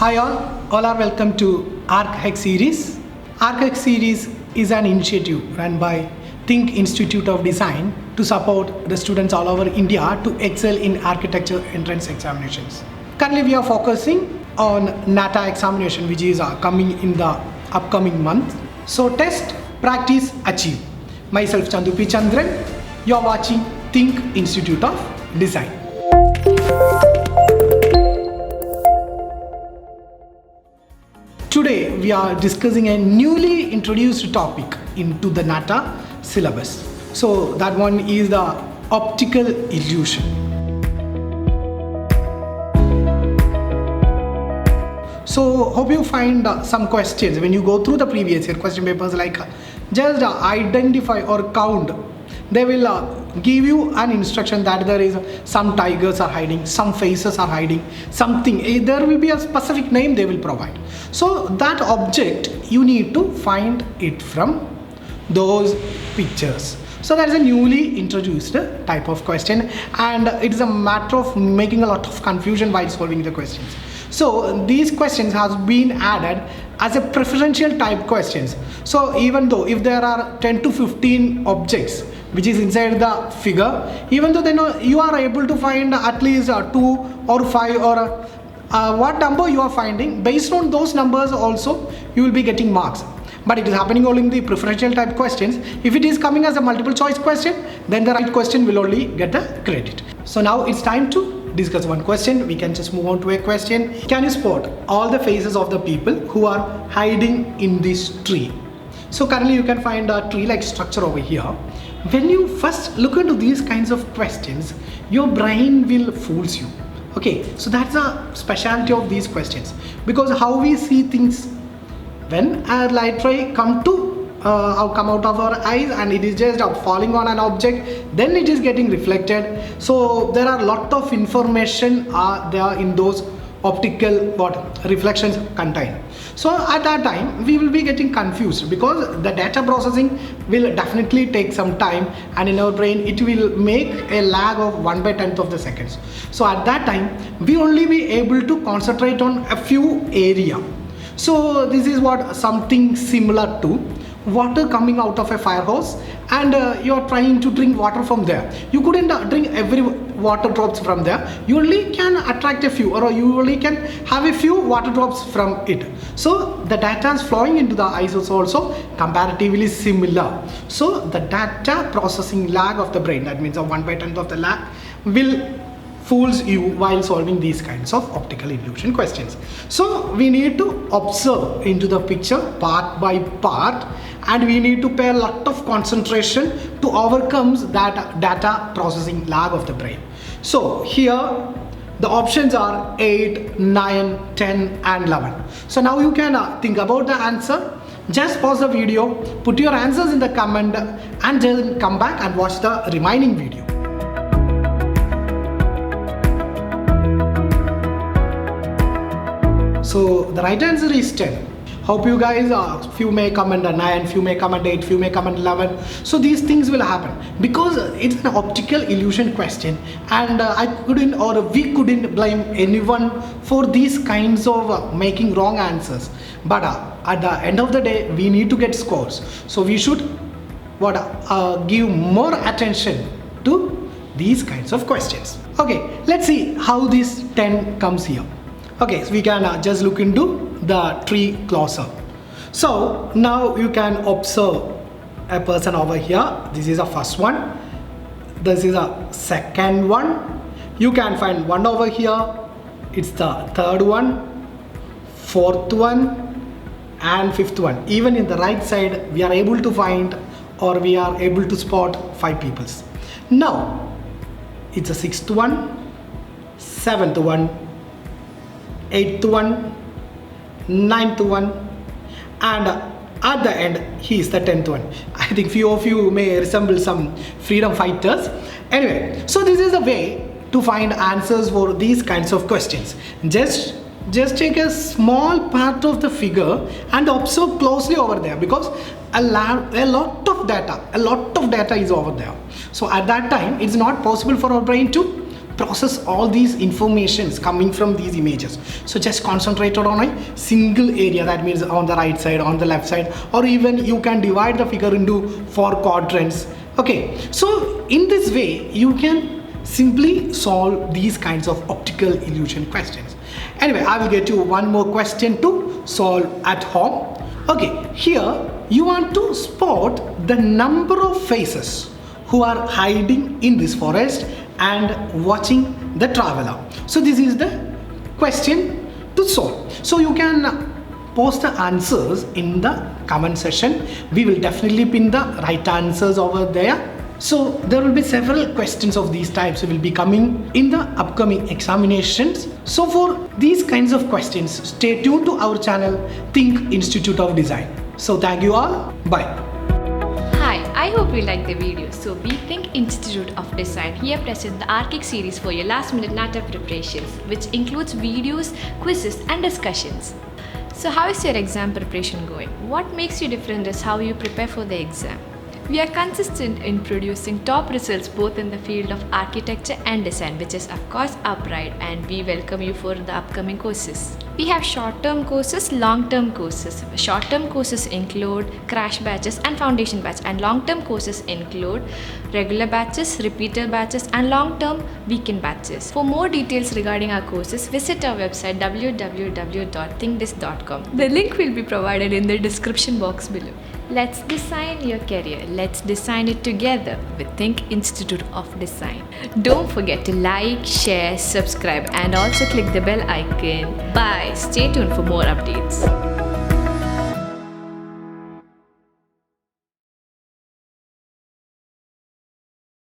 Hi all are welcome to ARCHEX series. ARCHEX series is an initiative run by THiNC Institute of Design to support the students all over India to excel in architecture entrance examinations. Currently we are focusing on NATA examination, which is coming in the upcoming month. So test, practice, achieve. Myself Chandu P. Chandran. You are watching THiNC Institute of Design. Today we are discussing a newly introduced topic into the NATA syllabus. So that one is the optical illusion. So hope you find some questions when you go through the previous year question papers, like just identify or count. They will give you an instruction that there is some tigers are hiding, some faces are hiding, something. There will be a specific name they will provide. So that object, you need to find it from those pictures. So that is a newly introduced type of question, and it is a matter of making a lot of confusion while solving the questions. So these questions has been added as a preferential type questions. So even though if there are 10 to 15 objects which is inside the figure, even though they know you are able to find at least 2 or 5 or what number you are finding, based on those numbers also you will be getting marks. But it is happening only in the preferential type questions. If it is coming as a multiple choice question, then the right question will only get the credit. So now it's time to discuss one question. We can just move on to a question. Can you spot all the faces of the people who are hiding in this tree? So currently you can find a tree like structure over here. When you first look into these kinds of questions, your brain will fools you. Okay, so that's a specialty of these questions, because how we see things, when a light ray come out of our eyes and it is just falling on an object, then it is getting reflected. So there are a lot of information there in those optical reflections contained. So at that time we will be getting confused, because the data processing will definitely take some time, and in our brain it will make a lag of 1/10 of the seconds. So at that time we only be able to concentrate on a few area. So this is what something similar to water coming out of a fire hose, and you are trying to drink water from there. You couldn't drink every water drops from there. You only can attract a few, or you only can have a few water drops from it. So the data is flowing into the eyes is also comparatively similar. So the data processing lag of the brain, that means a 1/10 of the lag, will fools you while solving these kinds of optical illusion questions. So we need to observe into the picture part by part, and we need to pay a lot of concentration to overcome that data processing lag of the brain. So here the options are 8, 9, 10 and 11. So now you can think about the answer. Just pause the video, put your answers in the comment, and then come back and watch the remaining video. So the right answer is 10. Hope you guys, few may comment 9, few may comment 8, few may comment 11. So these things will happen because it's an optical illusion question, and we couldn't blame anyone for these kinds of making wrong answers. But at the end of the day, we need to get scores. So we should give more attention to these kinds of questions. Okay, let's see how this 10 comes here. Okay, so we can just look into the tree closer. So now you can observe a person over here. This is the first one. This is a second one. You can find one over here. It's the third one, fourth one, and fifth one. Even in the right side, we are able to find, or we are able to spot 5 peoples. Now it's the sixth one, seventh one, 8th one, 9th one, and at the end he is the 10th one. I think few of you may resemble some freedom fighters. Anyway, so this is a way to find answers for these kinds of questions. Just take a small part of the figure and observe closely over there, because a lot of data is over there. So at that time it's not possible for our brain to process all these informations coming from these images. So just concentrate on a single area, that means on the right side, on the left side, or even you can divide the figure into 4 quadrants. Okay, so in this way you can simply solve these kinds of optical illusion questions. Anyway, I will get you one more question to solve at home. Okay, here you want to spot the number of faces who are hiding in this forest and watching the traveler. So this is the question to solve. So you can post the answers in the comment section. We will definitely pin the right answers over there. So there will be several questions of these types will be coming in the upcoming examinations. So for these kinds of questions, stay tuned to our channel THiNC Institute of Design. So thank you all. Bye. Hi, I hope you liked the video. So we THiNC Institute of Design here present the ARCHEX series for your last minute NATA preparations, which includes videos, quizzes and discussions. So how is your exam preparation going? What makes you different is how you prepare for the exam. We are consistent in producing top results both in the field of architecture and design, which is of course our pride, and we welcome you for the upcoming courses. We have short-term courses, long-term courses. Short-term courses include crash batches and foundation batch, and long-term courses include regular batches, repeater batches and long-term weekend batches. For more details regarding our courses, visit our website www.thinkdis.com. The link will be provided in the description box below. Let's design your career. Let's design it together with THiNC Institute of Design. Don't forget to like, share, subscribe and also click the bell icon. Bye. Stay tuned for more updates.